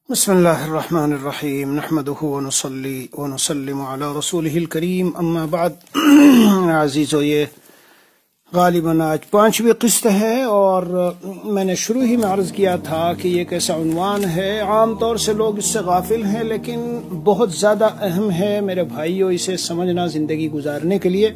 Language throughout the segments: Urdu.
بسم اللہ الرحمن الرحیم نحمده ونصلی ونسلم علی رسولہ الکریم اما بعد عزیزو، یہ غالباً آج 5ویں قسط ہے اور میں نے شروع ہی میں عرض کیا تھا کہ یہ ایک ایسا عنوان ہے عام طور سے لوگ اس سے غافل ہیں، لیکن بہت زیادہ اہم ہے میرے بھائیوں اسے سمجھنا زندگی گزارنے کے لیے،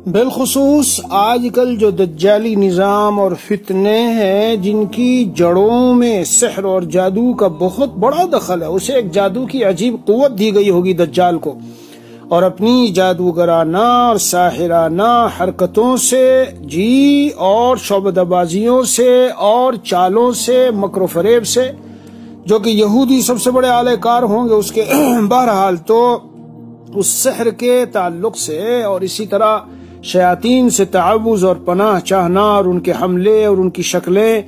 بالخصوص آج کل جو دجالی نظام اور فتنے ہیں جن کی جڑوں میں سحر اور جادو کا بہت بڑا دخل ہے۔ اسے ایک جادو کی عجیب قوت دی گئی ہوگی دجال کو، اور اپنی جادوگرانہ اور ساحرانہ حرکتوں سے اور شعبدہ بازیوں سے اور چالوں سے مکر و فریب سے، جو کہ یہودی سب سے بڑے اعلی کار ہوں گے اس کے بہرحال تو اس سحر کے تعلق سے اور اسی طرح شیاطین سے تعوذ اور پناہ چاہنا اور ان کے حملے اور ان کی شکلیں،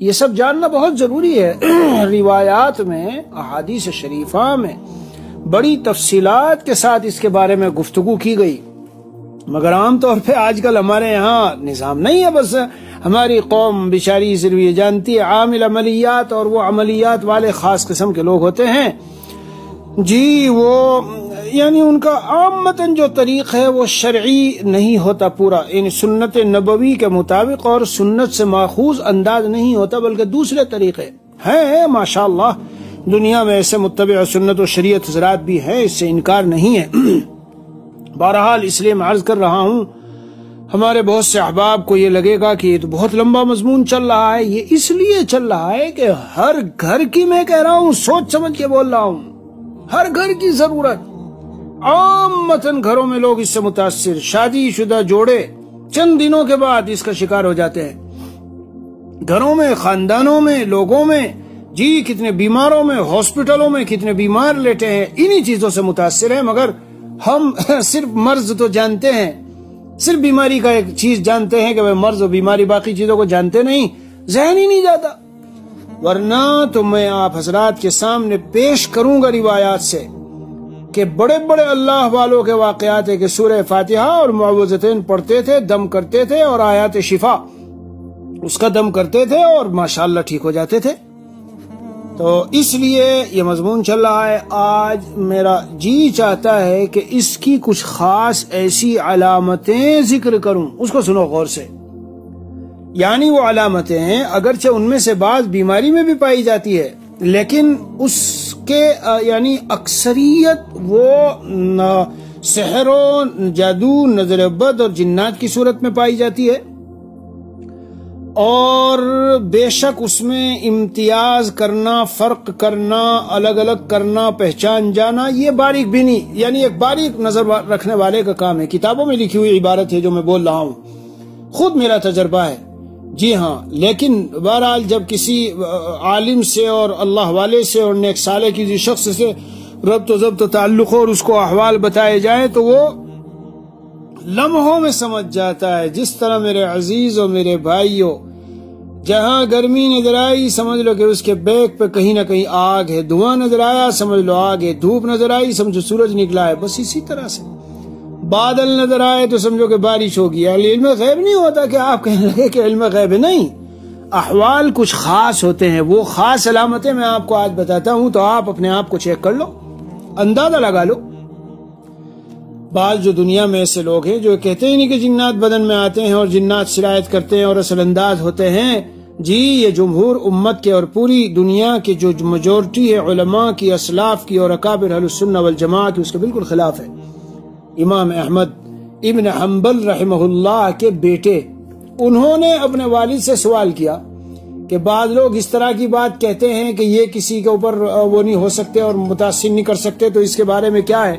یہ سب جاننا بہت ضروری ہے۔ روایات میں، احادیث شریفہ میں بڑی تفصیلات کے ساتھ اس کے بارے میں گفتگو کی گئی، مگر عام طور پہ آج کل ہمارے یہاں نظام نہیں ہے۔ بس ہماری قوم بیچاری صرف یہ جانتی ہے عامل عملیات، اور وہ عملیات والے خاص قسم کے لوگ ہوتے ہیں وہ یعنی ان کا عامتاً جو طریق ہے وہ شرعی نہیں ہوتا پورا، یعنی سنت نبوی کے مطابق اور سنت سے ماخوذ انداز نہیں ہوتا، بلکہ دوسرے طریقے ہیں۔ ماشاءاللہ دنیا میں ایسے متبع سنت و شریعت حضرات بھی ہیں، اس سے انکار نہیں ہے۔ بہرحال اس لیے میں عرض کر رہا ہوں، ہمارے بہت سے احباب کو یہ لگے گا کہ یہ تو بہت لمبا مضمون چل رہا ہے۔ یہ اس لیے چل رہا ہے کہ ہر گھر کی، میں کہہ رہا ہوں سوچ سمجھ کے بول رہا ہوں، ہر گھر کی ضرورت، عامتاً گھروں میں لوگ اس سے متاثر، شادی شدہ جوڑے چند دنوں کے بعد اس کا شکار ہو جاتے ہیں۔ گھروں میں، خاندانوں میں، لوگوں میں کتنے بیماروں میں، ہاسپٹلوں میں کتنے بیمار لیٹے ہیں، انہی چیزوں سے متاثر ہیں، مگر ہم صرف مرض تو جانتے ہیں، صرف بیماری کا ایک چیز جانتے ہیں کہ وہ مرض و بیماری، باقی چیزوں کو جانتے نہیں، ذہن ہی نہیں جاتا۔ ورنہ تو میں آپ حضرات کے سامنے پیش کروں گا روایات سے کہ بڑے بڑے اللہ والوں کے واقعات ہے کہ سورہ فاتحہ اور معوذتین پڑھتے تھے، دم کرتے تھے اور آیات شفا اس کا دم کرتے تھے اور ماشاءاللہ ٹھیک ہو جاتے تھے۔ تو اس لیے یہ مضمون چل رہا ہے۔ آج میرا چاہتا ہے کہ اس کی کچھ خاص ایسی علامتیں ذکر کروں، اس کو سنو غور سے۔ یعنی وہ علامتیں اگرچہ ان میں سے بعض بیماری میں بھی پائی جاتی ہے، لیکن اس کے یعنی اکثریت وہ سحر و جادو، نظر بد اور جنات کی صورت میں پائی جاتی ہے، اور بے شک اس میں امتیاز کرنا، فرق کرنا، الگ الگ کرنا، پہچان جانا، یہ باریک بینی یعنی ایک باریک نظر رکھنے والے کا کام ہے۔ کتابوں میں لکھی ہوئی عبارت ہے جو میں بول رہا ہوں، خود میرا تجربہ ہے، ہاں۔ لیکن بہرحال جب کسی عالم سے اور اللہ والے سے اور نیک صالح کسی شخص سے ربط و ضبط و تعلق اور اس کو احوال بتائے جائیں تو وہ لمحوں میں سمجھ جاتا ہے۔ جس طرح میرے عزیز اور میرے بھائیوں، جہاں گرمی نظر آئی سمجھ لو کہ اس کے بیک پہ کہیں نہ کہیں آگ ہے، دھواں نظر آیا سمجھ لو آگ ہے، دھوپ نظر آئی سمجھو سورج نکلا ہے۔ بس اسی طرح سے بادل نظر آئے تو سمجھو کہ بارش ہوگی۔ علم غیب نہیں ہوتا کہ آپ کہنے لگے کہ علم غیب نہیں، احوال کچھ خاص ہوتے ہیں، وہ خاص علامتیں میں آپ کو آج بتاتا ہوں، تو آپ اپنے آپ کو چیک کر لو، اندازہ لگا لو۔ بعض جو دنیا میں ایسے لوگ ہیں جو کہتے ہی نہیں کہ جنات بدن میں آتے ہیں اور جنات شرایت کرتے ہیں اور اثر انداز ہوتے ہیں، یہ جمہور امت کے اور پوری دنیا کے جو میجورٹی ہے علماء کی، اسلاف کی اور اکابر اہل السنہ والجماعہ کی، اس کے بالکل خلاف ہے۔ امام احمد ابن حنبل رحمہ اللہ کے بیٹے، انہوں نے اپنے والد سے سوال کیا کہ بعض لوگ اس طرح کی بات کہتے ہیں کہ یہ کسی کے اوپر وہ نہیں ہو سکتے اور متاثر نہیں کر سکتے، تو اس کے بارے میں کیا ہے؟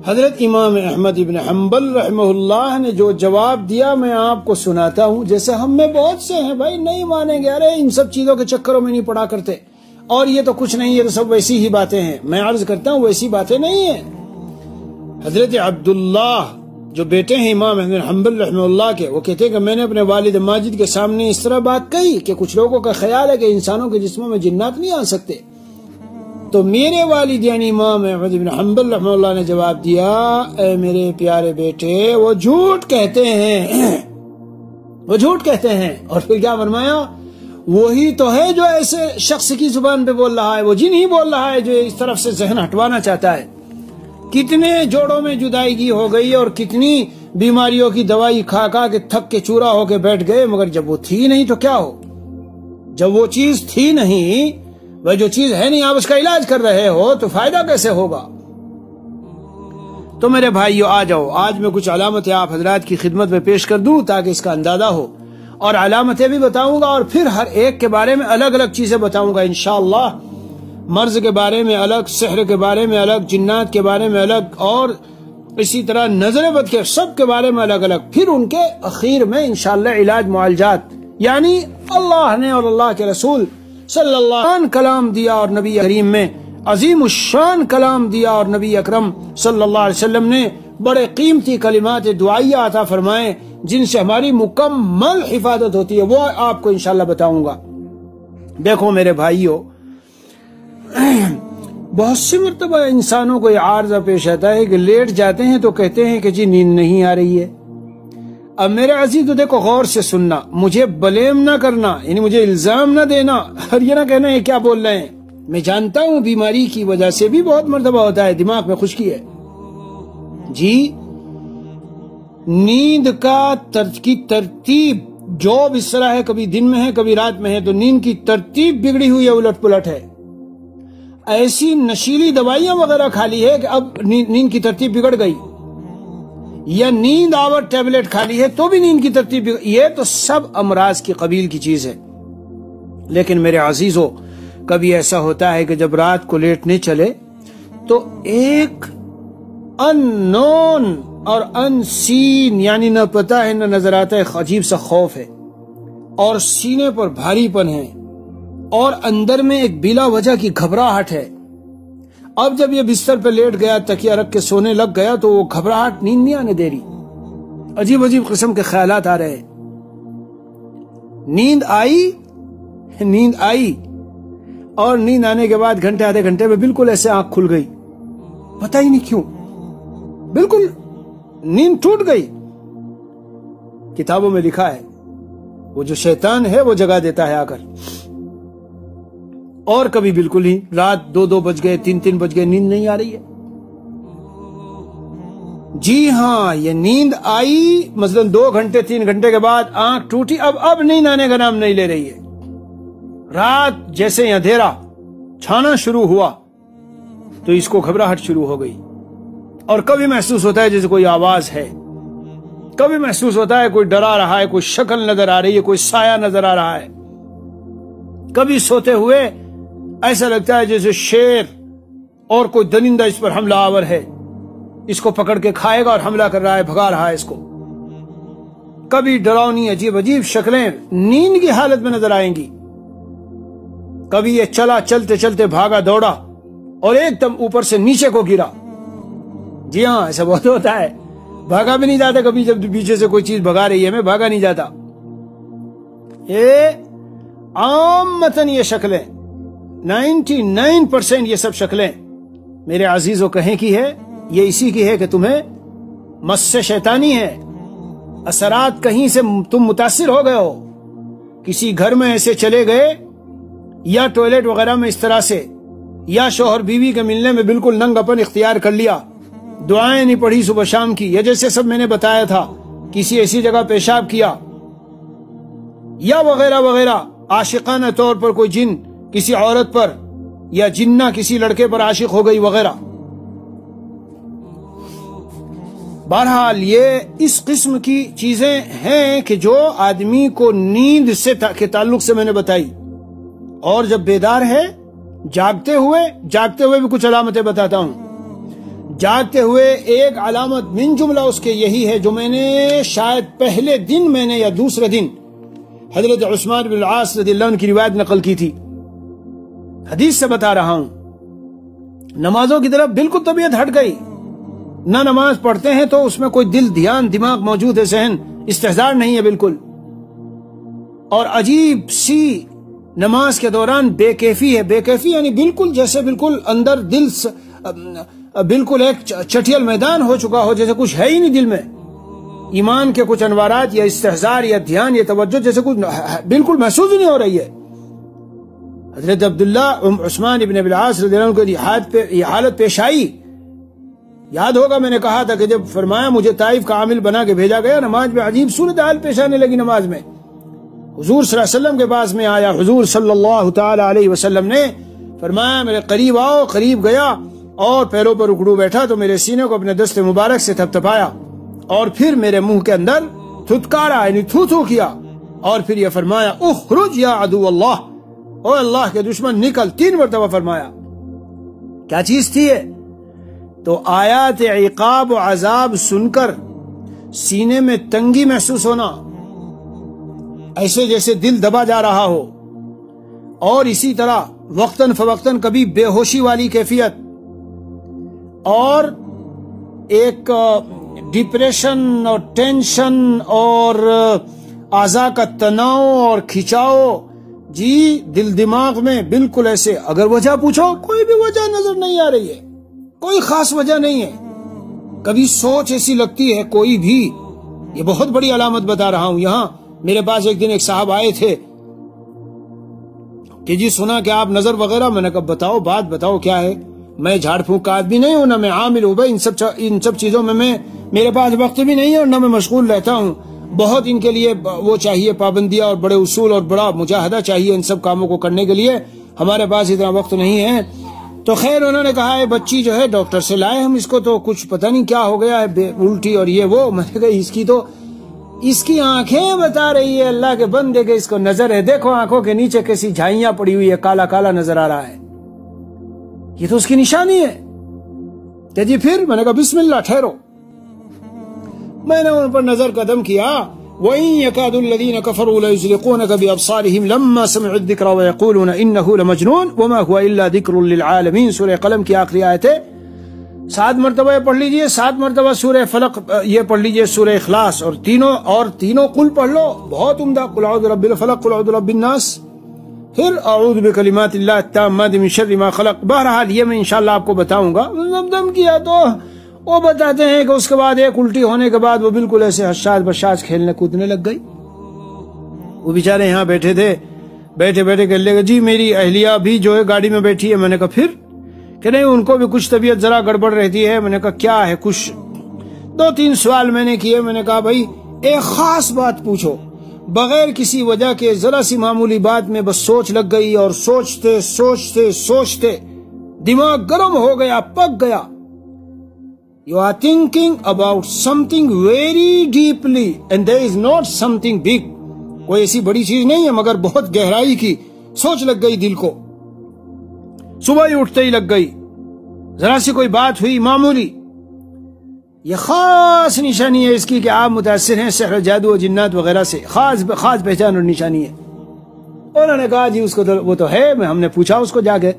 حضرت امام احمد ابن حنبل رحمہ اللہ نے جو جواب دیا میں آپ کو سناتا ہوں۔ جیسے ہم میں بہت سے ہیں بھائی نہیں مانیں گے، ارے ان سب چیزوں کے چکروں میں نہیں پڑا کرتے، اور یہ تو کچھ نہیں، یہ تو سب ویسی ہی باتیں ہیں۔ میں عرض کرتا ہوں ویسی باتیں نہیں ہیں۔ حضرت عبداللہ جو بیٹے ہیں امام احمد حنبل رحمہ اللہ کے، وہ کہتے ہیں کہ میں نے اپنے والد ماجد کے سامنے اس طرح بات کہی کہ کچھ لوگوں کا خیال ہے کہ انسانوں کے جسموں میں جنات نہیں آ سکتے، تو میرے والد یعنی امام احمد بن حنبل رحمہ اللہ نے جواب دیا، اے میرے پیارے بیٹے وہ جھوٹ کہتے ہیں، وہ جھوٹ کہتے ہیں۔ اور پھر کیا فرمایا؟ وہی تو ہے جو ایسے شخص کی زبان پہ بول رہا ہے، وہ جن ہی بول رہا ہے جو اس طرف سے ذہن ہٹوانا چاہتا ہے۔ کتنے جوڑوں میں جدائیگی ہو گئی اور کتنی بیماریوں کی دوائی کھا کھا کے تھک کے چورا ہو کے بیٹھ گئے، مگر جب وہ تھی نہیں تو کیا ہو؟ جب وہ چیز تھی نہیں، وہ جو چیز ہے نہیں آپ اس کا علاج کر رہے ہو تو فائدہ کیسے ہوگا؟ تو میرے بھائیو آ جاؤ، آج میں کچھ علامتیں آپ حضرات کی خدمت میں پیش کر دوں تاکہ اس کا اندازہ ہو، اور علامتیں بھی بتاؤں گا اور پھر ہر ایک کے بارے میں الگ الگ چیزیں بتاؤں گا انشاءاللہ۔ مرض کے بارے میں الگ، سحر کے بارے میں الگ، جنات کے بارے میں الگ، اور اسی طرح نظر بد کے سب کے بارے میں الگ الگ، پھر ان کے اخیر میں انشاءاللہ علاج معالجات، یعنی اللہ نے اور اللہ کے رسول صلی اللہ علیہ وسلم کلام دیا اور نبی کریم میں عظیم الشان کلام دیا، اور نبی اکرم صلی اللہ علیہ وسلم نے بڑے قیمتی کلمات دعائیہ عطا فرمائے جن سے ہماری مکمل حفاظت ہوتی ہے، وہ آپ کو انشاءاللہ بتاؤں گا۔ دیکھو میرے بھائیو، بہت سی مرتبہ انسانوں کو یہ عارضہ پیش آتا ہے کہ لیٹ جاتے ہیں تو کہتے ہیں کہ جی نیند نہیں آ رہی ہے۔ اب میرے عزیز دیکھو غور سے سننا، مجھے بلیم نہ کرنا، یعنی مجھے الزام نہ دینا اور یہ نہ کہنا یہ کیا بول رہے ہیں۔ میں جانتا ہوں بیماری کی وجہ سے بھی بہت مرتبہ ہوتا ہے، دماغ میں خشکی ہے جی۔ نیند کی ترتیب جو اس طرح ہے، کبھی دن میں ہے کبھی رات میں ہے، تو نیند کی ترتیب بگڑی ہوئی ہے، الٹ پلٹ ہے۔ ایسی نشیلی دوائیاں وغیرہ کھا لی ہے کہ اب نیند کی ترتیب بگڑ گئی، یا نیند آور ٹیبلٹ کھا لی ہے تو بھی نیند کی ترتیب بگڑ، یہ تو سب امراض کی قبیل کی چیز ہے۔ لیکن میرے عزیزو، کبھی ایسا ہوتا ہے کہ جب رات کو لیٹنے چلے تو ایک ان نون اور ان سین، یعنی نہ پتا ہے نہ نظر آتا ہے، عجیب سا خوف ہے، اور سینے پر بھاری پن ہے، اور اندر میں ایک بلا وجہ کی گھبراہٹ ہے۔ اب جب یہ بستر پہ لیٹ گیا، تکیہ رکھ کے سونے لگ گیا، تو وہ گھبراہٹ نیند نہیں آنے دے رہی، عجیب عجیب قسم کے خیالات آ رہے ہیں۔ نیند آئی اور نیند آنے کے بعد گھنٹے آدھے گھنٹے میں بالکل ایسے آنکھ کھل گئی، پتہ ہی نہیں کیوں، بالکل نیند ٹوٹ گئی۔ کتابوں میں لکھا ہے وہ جو شیطان ہے وہ جگا دیتا ہے آ کر، اور کبھی بالکل ہی رات 2 بج گئے، 3 بج گئے، نیند نہیں آ رہی ہے۔ جی ہاں، یہ نیند آئی مثلا 2 گھنٹے 3 گھنٹے کے بعد آنکھ ٹوٹی، اب نیند آنے کا نام نہیں لے رہی ہے۔ رات جیسے اندھیرا چھانا شروع ہوا تو اس کو گھبراہٹ شروع ہو گئی، اور کبھی محسوس ہوتا ہے جیسے کوئی آواز ہے، کبھی محسوس ہوتا ہے کوئی ڈرا رہا ہے، کوئی شکل نظر آ رہی ہے، کوئی سایہ نظر آ رہا ہے، کبھی سوتے ہوئے ایسا لگتا ہے جیسے شیر اور کوئی درندہ اس پر حملہ آور ہے، اس کو پکڑ کے کھائے گا اور حملہ کر رہا ہے، بھگا رہا ہے اس کو۔ کبھی ڈراؤنی عجیب عجیب شکلیں نیند کی حالت میں نظر آئیں گی، کبھی یہ چلتے چلتے بھاگا دوڑا اور ایک دم اوپر سے نیچے کو گرا۔ جی ہاں، ایسا بہت ہوتا ہے، بھاگا بھی نہیں جاتا، کبھی جب پیچھے سے کوئی چیز بھگا رہی ہے میں بھاگا نہیں جاتا۔ یہ عامتاً یہ شکلیں 99% یہ سب شکلیں میرے عزیزوں کہیں کی ہے، یہ اسی کی ہے کہ تمہیں مس شیطانی ہے، اثرات کہیں سے تم متاثر ہو گئے ہو، کسی گھر میں ایسے چلے گئے، یا ٹوائلٹ وغیرہ میں اس طرح سے، یا شوہر بیوی کے ملنے میں بالکل ننگ اپن اختیار کر لیا، دعائیں نہیں پڑھی صبح شام کی، یا جیسے سب میں نے بتایا تھا کسی ایسی جگہ پیشاب کیا، یا وغیرہ وغیرہ، عاشقانہ طور پر کوئی جن کسی عورت پر یا جنہ کسی لڑکے پر عاشق ہو گئی وغیرہ۔ بہرحال یہ اس قسم کی چیزیں ہیں کہ جو آدمی کو نیند سے کے تعلق سے میں نے بتائی، اور جب بیدار ہے جاگتے ہوئے بھی کچھ علامتیں بتاتا ہوں۔ جاگتے ہوئے ایک علامت من جملہ اس کے یہی ہے جو میں نے شاید پہلے دن میں نے یا دوسرے دن حضرت عثمان بن العاص رضی اللہ عنہ کی روایت نقل کی تھی، حدیث سے بتا رہا ہوں۔ نمازوں کی طرف بالکل طبیعت ہٹ گئی، نہ نماز پڑھتے ہیں تو اس میں کوئی دھیان دماغ موجود ہے، ذہن استحضار نہیں ہے بالکل، اور عجیب سی نماز کے دوران بے کیفی ہے، بے کیفی یعنی بالکل جیسے بالکل اندر دل بالکل ایک چٹیل میدان ہو چکا ہو، جیسے کچھ ہے ہی نہیں دل میں، ایمان کے کچھ انوارات یا استحضار یا دھیان یا توجہ جیسے کچھ بالکل محسوس ہی نہیں ہو رہی ہے۔ حضرت عبداللہ عثمان ابن ابی العاص رضی اللہ عنہ کو یہ حالت پیش آئی. یاد ہوگا میں نے کہا تھا کہ جب فرمایا مجھے طائف کا عامل بنا کے بھیجا گیا، نماز میں عجیب صورتحال پیش آنے لگی. نماز میں حضور صلی اللہ علیہ وسلم کے پاس میں آیا، حضور صلی اللہ تعالی علیہ وسلم نے فرمایا میرے قریب آؤ. قریب گیا اور پیروں پر رکڑو بیٹھا تو میرے سینے کو اپنے دست مبارک سے تھپ تھپایا اور پھر میرے منہ کے اندر تھتکارا، یعنی تھو تھو کیا، اور پھر یہ فرمایا اخرج یا عدو اللہ، او اللہ کے دشمن نکل. 3 مرتبہ فرمایا. کیا چیز تھی یہ؟ تو آیات عقاب و عذاب سن کر سینے میں تنگی محسوس ہونا، ایسے جیسے دل دبا جا رہا ہو، اور اسی طرح وقتاً فوقتاً کبھی بے ہوشی والی کیفیت، اور ایک ڈپریشن اور ٹینشن اور اعضاء کا تناؤ اور کھچاؤ، جی دل دماغ میں بالکل ایسے. اگر وجہ پوچھو کوئی بھی وجہ نظر نہیں آ رہی ہے، کوئی خاص وجہ نہیں ہے. کبھی سوچ ایسی لگتی ہے کوئی بھی. یہ بہت بڑی علامت بتا رہا ہوں. یہاں میرے پاس ایک دن ایک صاحب آئے تھے کہ جی سنا کہ آپ نظر وغیرہ. میں نے کہا بتاؤ، بات بتاؤ کیا ہے. میں جھاڑ پھونک کا آدمی نہیں ہوں، نہ میں عامل ہوں بھائی. ان سب چیزوں میں میرے پاس وقت بھی نہیں ہے اور نہ میں مشغول رہتا ہوں. بہت ان کے لیے وہ چاہیے پابندیاں اور بڑے اصول اور بڑا مجاہدہ چاہیے ان سب کاموں کو کرنے کے لیے. ہمارے پاس اتنا وقت نہیں ہے. تو خیر انہوں نے کہا ہے بچی جو ہے ڈاکٹر سے لائے ہم اس کو، تو کچھ پتہ نہیں کیا ہو گیا ہے، الٹی اور یہ وہ. میں نے کہا اس کی آنکھیں بتا رہی ہے اللہ کے بندے کے اس کو نظر ہے. دیکھو آنکھوں کے نیچے کیسی جھائیاں پڑی ہوئی ہے، کالا کالا نظر آ رہا ہے. یہ تو اس کی نشانی ہے. کہ جی پھر میں نے کہا بسم اللہ ٹھہرو. میں نے ان پر نظر قدم کیا. وَإِن يَكَادُ الَّذِينَ كَفَرُوا لَيُزْلِقُونَكَ بِأَبْصَارِهِمْ لَمَّا سَمِعُوا الذِّكْرَ وَيَقُولُونَ إِنَّهُ لَمَجْنُونٌ وَمَا هُوَ إِلَّا ذِكْرٌ لِلْعَالَمِينَ. سورہ قلم کی آخری آیت ہے. 7 مرتبہ یہ پڑھ لیجئے، 7 مرتبہ سورہ فلق یہ پڑھ لیجئے، سورہ اخلاص، اور تینوں قل پڑھ لو. بہت عمدہ. قل اعوذ برب الفلق، قل اعوذ برب الناس، پھر اعوذ بکلمات اللہ التامات من شر ما خلق. بہرحال یہ میں انشاءاللہ آپ کو بتاؤں گا. دم کیا تو وہ بتاتے ہیں کہ اس کے بعد ایک الٹی ہونے کے بعد وہ بالکل ایسے حشاش بشاش کھیلنے کودنے لگ گئی. وہ بیچارے یہاں بیٹھے تھے، بیٹھے بیٹھے کہنے لگے جی میری اہلیہ بھی جو ہے گاڑی میں بیٹھی ہے. میں نے کہا پھر؟ کہ نہیں ان کو بھی کچھ طبیعت ذرا گڑبڑ رہتی ہے. میں نے کہا کیا ہے؟ کچھ 2-3 سوال میں نے کیے. میں نے کہا بھائی ایک خاص بات پوچھو. بغیر کسی وجہ کے ذرا سی معمولی بات میں بس سوچ لگ گئی، اور سوچتے سوچتے سوچتے دماغ گرم ہو گیا، پک گیا. You are thinking about something very deeply and there is not something big. کوئی ایسی بڑی چیز نہیں ہے مگر بہت گہرائی کی سوچ لگ گئی دل کو. صبح ہی اٹھتے ہی لگ گئی. ذرا سی کوئی بات ہوئی معمولی. یہ خاص نشانی ہے اس کی کہ آپ متاثر ہیں سحر، جادو و جنات وغیرہ سے. خاص پہچان اور نشانی ہے. انہوں نے کہا جی اس کو تو وہ تو ہے. ہم نے پوچھا اس کو، جا کے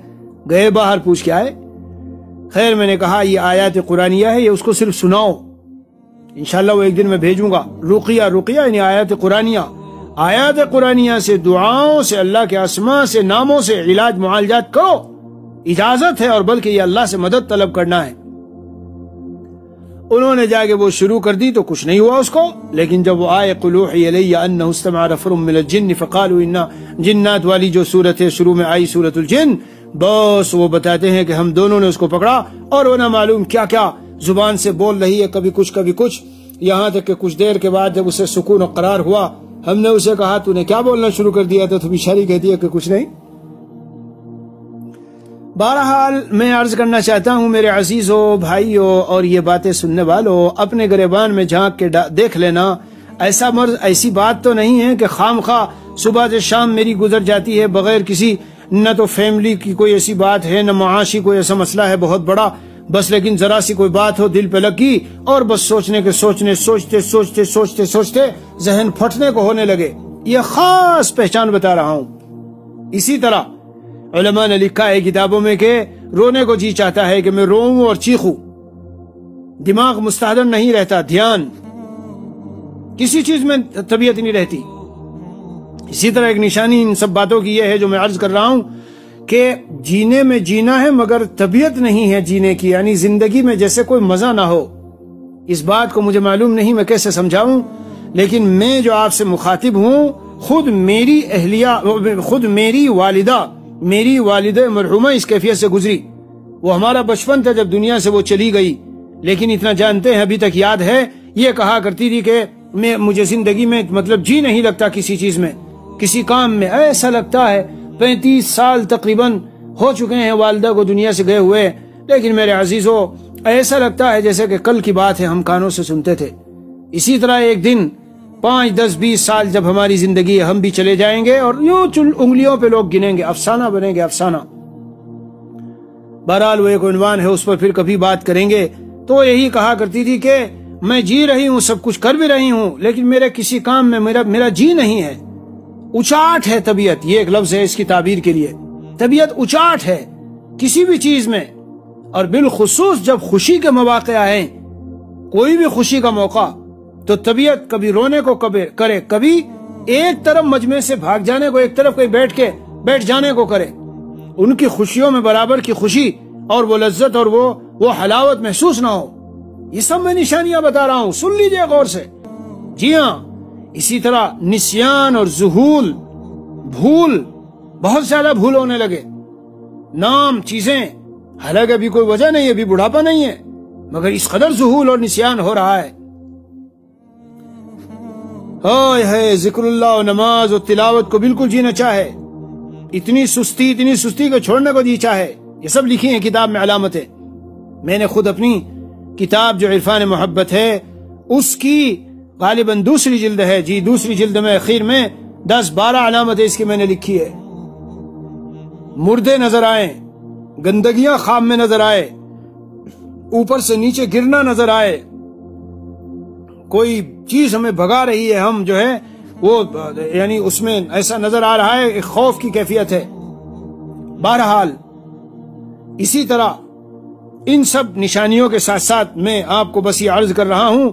گئے باہر پوچھ کے آئے. خیر میں نے کہا یہ آیات قرآنیہ ہے، یہ اس کو صرف سناؤ. انشاءاللہ وہ ایک دن میں بھیجوں گا. رقیہ یعنی آیات قرآنیہ. آیات قرآنیہ سے، دعاؤں سے، اللہ کے اسماء سے، ناموں سے علاج معالجات کرو. اجازت ہے، اور بلکہ یہ اللہ سے مدد طلب کرنا ہے. انہوں نے جا کے وہ شروع کر دی تو کچھ نہیں ہوا اس کو. لیکن جب وہ آئے قُلْ أُوحِيَ إِلَيَّ أَنَّهُ اسْتَمَعَ نَفَرٌ مِّنَ الْجِنِّ فَقَالُوا إِنَّا، جنات والی جو صورت ہے شروع میں آئی سورۃ الجن، بس وہ بتاتے ہیں کہ ہم دونوں نے اس کو پکڑا اور وہ نہ معلوم کیا کیا زبان سے بول رہی ہے، کبھی کچھ، یہاں تک کہ کچھ دیر کے بعد جب اسے سکون و قرار ہوا، ہم نے اسے کہا تو نے کیا بولنا شروع کر دیا تھا؟ تو بیچاری کہتی ہے کہ کچھ نہیں. بہرحال میں عرض کرنا چاہتا ہوں میرے عزیزو، بھائیو اور یہ باتیں سننے والو، اپنے گریبان میں جھانک کے دیکھ لینا. ایسا مرض، ایسی بات تو نہیں ہے کہ خام خواہ صبح سے شام میری گزر جاتی ہے بغیر کسی، نہ تو فیملی کی کوئی ایسی بات ہے، نہ معاشی کوئی ایسا مسئلہ ہے بہت بڑا، بس لیکن ذرا سی کوئی بات ہو دل پہ لگی اور بس سوچتے ذہن پھٹنے کو ہونے لگے. یہ خاص پہچان بتا رہا ہوں. اسی طرح علماء نے لکھا ہے کتابوں میں کہ رونے کو جی چاہتا ہے کہ میں روؤں اور چیخوں، دماغ مستحضر نہیں رہتا، دھیان کسی چیز میں طبیعت نہیں رہتی. اسی طرح ایک نشانی ان سب باتوں کی یہ ہے جو میں عرض کر رہا ہوں کہ جینے میں جینا ہے مگر طبیعت نہیں ہے جینے کی، یعنی زندگی میں جیسے کوئی مزہ نہ ہو. اس بات کو مجھے معلوم نہیں میں کیسے سمجھاؤں، لیکن میں جو آپ سے مخاطب ہوں، خود میری والدہ میری والدہ مرحومہ اس کیفیت سے گزری. وہ ہمارا بچپن تھا جب دنیا سے وہ چلی گئی، لیکن اتنا جانتے ہیں ابھی تک یاد ہے، یہ کہا کرتی تھی کہ مجھے زندگی میں مطلب جی نہیں لگتا کسی چیز میں، کسی کام میں. ایسا لگتا ہے 35 سال تقریباً ہو چکے ہیں والدہ کو دنیا سے گئے ہوئے، لیکن میرے عزیزو ایسا لگتا ہے جیسے کہ کل کی بات ہے، ہم کانوں سے سنتے تھے. اسی طرح ایک دن 5 10 20 سال جب ہماری زندگی ہے، ہم بھی چلے جائیں گے اور یوں انگلیوں پہ لوگ گنیں گے، افسانہ بنیں گے، افسانہ. بہرحال وہ ایک عنوان ہے، اس پر پھر کبھی بات کریں گے. تو یہی کہا کرتی تھی کہ میں جی رہی ہوں، سب کچھ کر بھی رہی ہوں، لیکن میرے کسی کام میں میرا جی نہیں ہے. اچاٹ ہے طبیعت، یہ ایک لفظ ہے اس کی تعبیر کے لیے. طبیعت اچاٹ ہے کسی بھی چیز میں، اور بالخصوص جب خوشی کے مواقع آئیں، کوئی بھی خوشی کا موقع، تو طبیعت کبھی رونے کو کرے، کبھی ایک طرف مجمع سے بھاگ جانے کو، ایک طرف کہیں بیٹھ جانے کو کرے. ان کی خوشیوں میں برابر کی خوشی اور وہ لذت اور وہ حلاوت محسوس نہ ہو. یہ سب میں نشانیاں بتا رہا ہوں، سن لیجئے غور سے. جی ہاں، اسی طرح نسیان اور ذہول، بھول، بہت زیادہ بھول ہونے لگے. نام، چیزیں، حالانکہ ابھی کوئی وجہ نہیں ہے، ابھی بڑھاپا نہیں ہے، مگر اس قدر ذہول اور نسیان ہو رہا ہے. ہے ذکر اللہ و نماز و تلاوت کو بالکل جینا چاہے، اتنی سستی کو چھوڑنے کو جی چاہے. یہ سب لکھی ہیں کتاب میں علامتیں. میں نے خود اپنی کتاب جو عرفان محبت ہے، اس کی غالباً دوسری جلد ہے، جی دوسری جلد میں اخیر میں 10-12 علامتیں اس کی میں نے لکھی ہے. مردے نظر آئیں، گندگیاں خواب میں نظر آئے، اوپر سے نیچے گرنا نظر آئے، کوئی چیز ہمیں بھگا رہی ہے، ہم جو ہے وہ یعنی اس میں ایسا نظر آ رہا ہے، ایک خوف کی کیفیت ہے. بہرحال اسی طرح ان سب نشانیوں کے ساتھ ساتھ میں آپ کو بس یہ عرض کر رہا ہوں.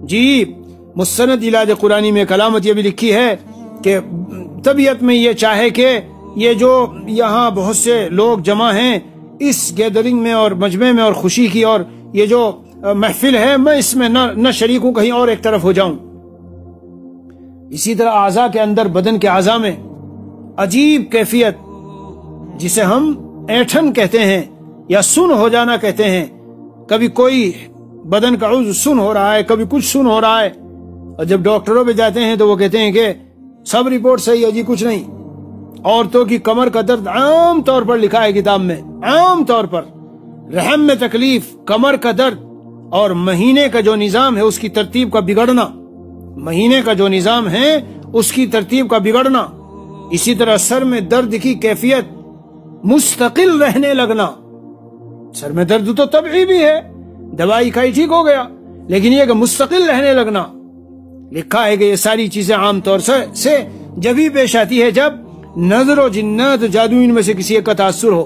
جی مستند علاج قرآنی میں ایک علامت یہ بھی لکھی ہے کہ طبیعت میں یہ چاہے کہ یہ جو یہاں بہت سے لوگ جمع ہیں اس گیدرنگ میں اور مجمع میں اور خوشی کی اور یہ جو محفل ہے، میں اس میں نہ شریک ہوں، کہیں اور ایک طرف ہو جاؤں. اسی طرح اعضاء کے اندر، بدن کے اعضاء میں عجیب کیفیت جسے ہم ایٹھن کہتے ہیں یا سن ہو جانا کہتے ہیں. کبھی کوئی بدن کا عضو سن ہو رہا ہے، کبھی کچھ سن ہو رہا ہے، اور جب ڈاکٹروں پہ جاتے ہیں تو وہ کہتے ہیں کہ سب رپورٹ صحیح ہے جی، کچھ نہیں. عورتوں کی کمر کا درد عام طور پر لکھا ہے کتاب میں، عام طور پر رحم میں تکلیف، کمر کا درد، اور مہینے کا جو نظام ہے اس کی ترتیب کا بگڑنا، مہینے کا جو نظام ہے اس کی ترتیب کا بگڑنا. اسی طرح سر میں درد کی کیفیت مستقل رہنے لگنا. سر میں درد تو طبعی بھی ہے، دوائی کھائی ٹھیک ہو گیا، لیکن یہ کہ مستقل رہنے لگنا. لکھا ہے کہ یہ ساری چیزیں عام طور سے جب ہی پیش آتی ہے جب نظر و جنات و جادو ان میں سے کسی ایک کا تاثر ہو.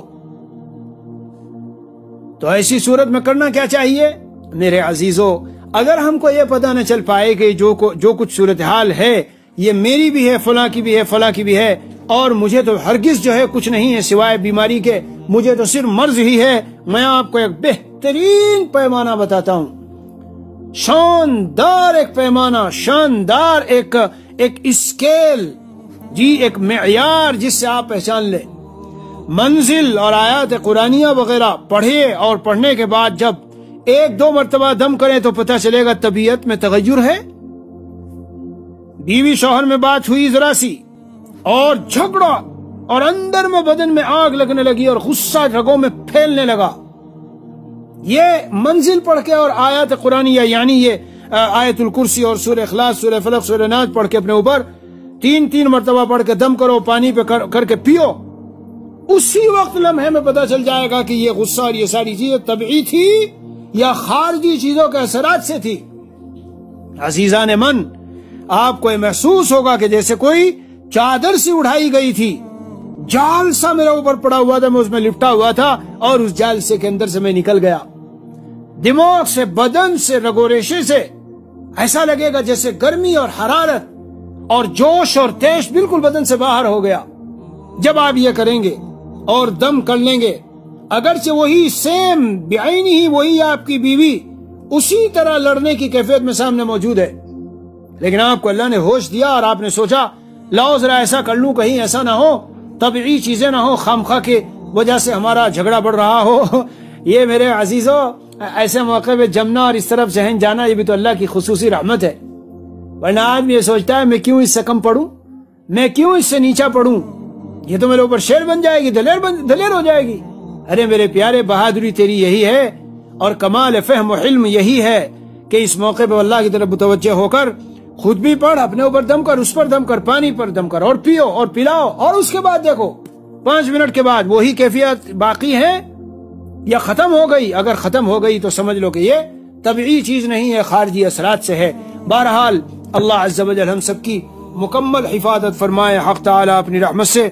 تو ایسی صورت میں کرنا کیا چاہیے میرے عزیزو؟ اگر ہم کو یہ پتہ نہ چل پائے کہ جو کچھ صورتحال ہے یہ میری بھی ہے، فلاں کی بھی ہے، فلاں کی بھی ہے، اور مجھے تو ہرگز جو ہے کچھ نہیں ہے سوائے بیماری کے، مجھے تو صرف مرض ہی ہے، میں آپ کو ایک بہترین پیمانہ بتاتا ہوں، شاندار ایک پیمانہ، شاندار ایک اسکیل، جی ایک معیار جس سے آپ پہچان لیں. منزل اور آیات قرآنیہ وغیرہ پڑھے اور پڑھنے کے بعد جب 1-2 مرتبہ دم کریں تو پتہ چلے گا طبیعت میں تغیر ہے. بیوی شوہر میں بات ہوئی ذرا سی اور جھگڑا، اور اندر میں بدن میں آگ لگنے لگی اور غصہ رگوں میں پھیلنے لگا. یہ منزل پڑھ کے اور آیات قرآنیہ یعنی یہ آیت الکرسی اور سورہ اخلاص، سورہ فلق، سورہ ناس پڑھ کے اپنے اوپر 3 مرتبہ پڑھ کے دم کرو، پانی پہ کر کے پیو. اسی وقت لمحے میں پتہ چل جائے گا کہ یہ غصہ اور یہ ساری چیزیں طبعی تھی یا خارجی چیزوں کے اثرات سے تھی. عزیزان من، آپ کو یہ محسوس ہوگا کہ جیسے کوئی چادر سی اڑائی گئی تھی، جال سا میرے اوپر پڑا ہوا تھا، میں اس میں لپٹا ہوا تھا اور اس جال سے کے اندر سے میں نکل گیا. دماغ سے، بدن سے، رگو ریشے سے ایسا لگے گا جیسے گرمی اور حرارت اور جوش اور تیش بالکل بدن سے باہر ہو گیا. جب آپ یہ کریں گے اور دم کر لیں گے، اگرچہ وہی سیم بعینی ہی وہی آپ کی بیوی اسی طرح لڑنے کی کیفیت میں سامنے موجود ہے، لیکن آپ کو اللہ نے ہوش دیا اور آپ نے سوچا لاؤ ذرا ایسا کر لوں، کہیں ایسا نہ ہو طبعی چیزیں نہ ہو خامخواہ کے وجہ سے ہمارا جھگڑا بڑھ رہا ہو۔ یہ میرے عزیزو ایسے موقع پہ جمنا اور اس طرف ذہن جانا یہ بھی تو اللہ کی خصوصی رحمت ہے، ورنہ آدمی یہ سوچتا ہے میں کیوں اس سے کم پڑھوں، میں کیوں اس سے نیچا پڑھوں، یہ تو میرے اوپر شیر بن جائے گی، دلیر ہو جائے گی۔ ارے میرے پیارے، بہادری تیری یہی ہے اور کمال فہم و علم یہی ہے کہ اس موقع پہ اللہ کی طرف متوجہ ہو کر خود بھی پڑھ، اپنے اوپر دم کر، اس پر دم کر، پانی پر دم کر، اور پیو اور پلاؤ، اور اس کے بعد دیکھو 5 منٹ کے بعد وہی کیفیت باقی ہے یا ختم ہو گئی۔ اگر ختم ہو گئی تو سمجھ لو کہ یہ طبعی چیز نہیں ہے، خارجی اثرات سے ہے۔ بہرحال اللہ عز و جل ہم سب کی مکمل حفاظت فرمائے، حق تعالیٰ اپنی رحمت سے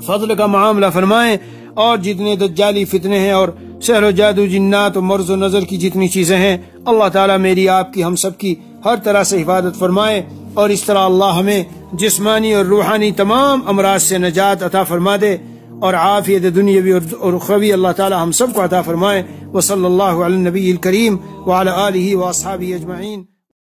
فضل کا معاملہ فرمائے، اور جتنے دجالی فتنے ہیں اور سحر و جادو، جنات و مرض و نظر کی جتنی چیزیں ہیں، اللہ تعالیٰ میری، آپ کی، ہم سب کی ہر طرح سے حفاظت فرمائے، اور اس طرح اللہ ہمیں جسمانی اور روحانی تمام امراض سے نجات عطا فرما دے، اور عافیت دنیاوی اور اخروی اللہ تعالیٰ ہم سب کو عطا فرمائے۔ وصلی اللہ علی النبی الکریم وعلی آلہ واصحابہ اجمعین۔